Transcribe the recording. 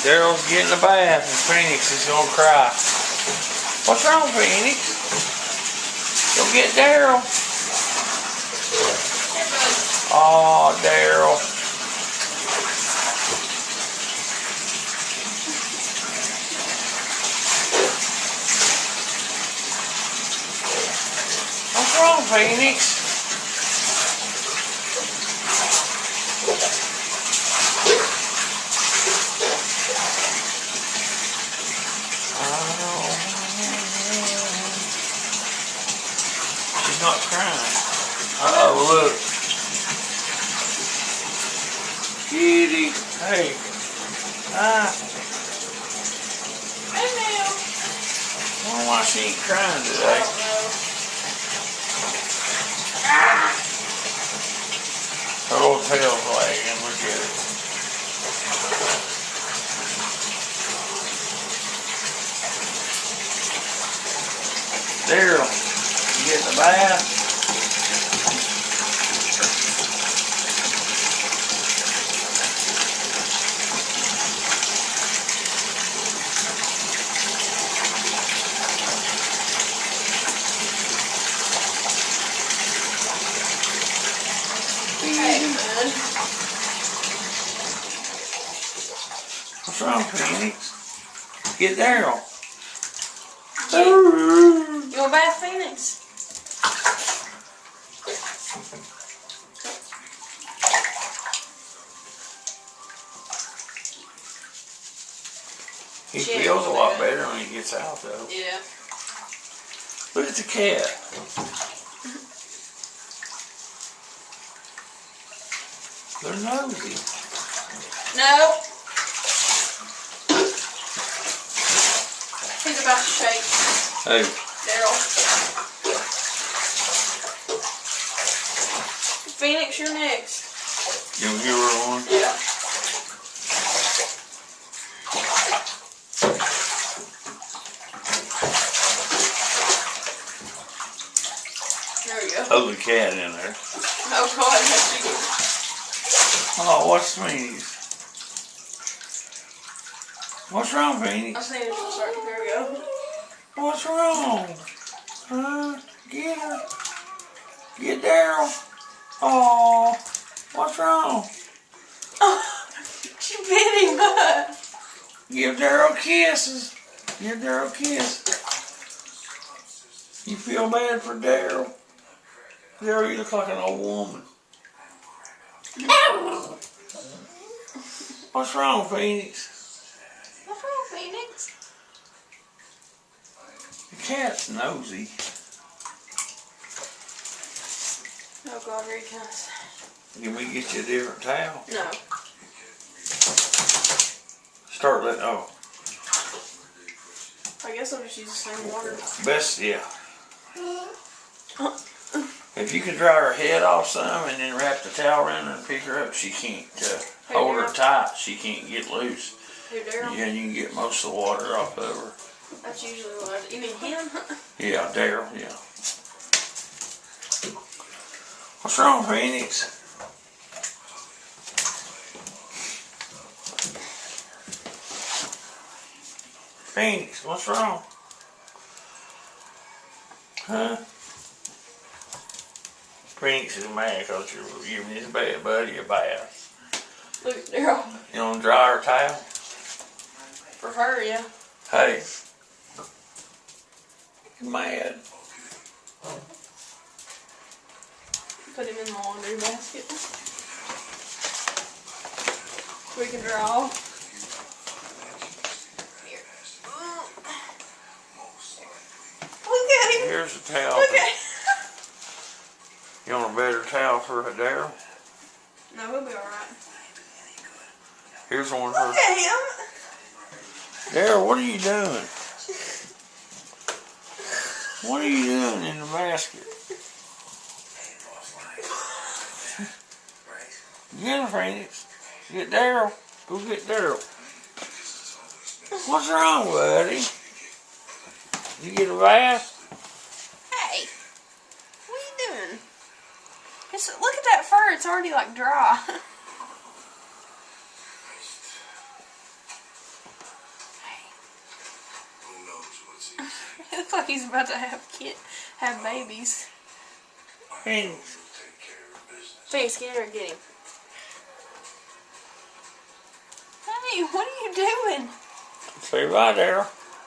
Daryl's getting a bath and Phoenix is gonna cry. What's wrong, Phoenix? Go get Daryl. Oh, Daryl. What's wrong, Phoenix? She's not crying. Uh-oh, look. Kitty. Hey. Hi. Hey, ma'am. I wonder why she ain't crying today. I don't know. Her little tail's wagging. Look at it. Daryl, you get in the bath? Hey, man. What's wrong, Phoenix? Get Daryl. You want to bath, Phoenix? He feels a lot better when he gets out, though. Yeah. Look at the cat. They're nosy. No. He's about to shake. Hey. Daryl. Phoenix, you're next. You want to give her one? Yeah. There we go. Hold the cat in there. Oh, God. That's you. Oh, what's Phoenix? What's wrong, Phoenix? I was saying it's starting. There we go. What's wrong? Huh? Get her. Get Daryl. Oh, what's wrong? Oh, she bit him up. Give Daryl kisses. Give Daryl kisses. You feel bad for Daryl? Daryl, you look like an old woman. What's wrong, Phoenix? What's wrong, Phoenix? The cat's nosy. Oh, God, here he comes. Can we get you a different towel? No. Start letting, oh. I guess I'll just use the same water. Best, yeah. If you can dry her head off some and then wrap the towel around her and pick her up, she can't hold her tight. She can't get loose. Who, Daryl? Yeah, you can get most of the water off of her. That's usually what I do. You mean him? Yeah, Daryl, yeah. What's wrong, Phoenix? Phoenix, what's wrong? Huh? Phoenix is mad because you're giving his bad buddy a bath. Look, Daryl. You want to dry her towel? For her, yeah. Hey. You're mad. Put him in the laundry basket. We can draw. Here. Look at him. Here's the towel. Look at him. You want a better towel for Daryl? No, he'll be alright. Here's one Look for at him. Daryl, what are you doing? What are you doing in the basket? Get him, Phoenix. Get Daryl. Go get Daryl. What's wrong, buddy? You get a bath? Hey. What are you doing? Look at that fur. It's already like dry. like he's about to have babies. And Thanks, get her and get him. Hey, what are you doing? say bye, Daryl.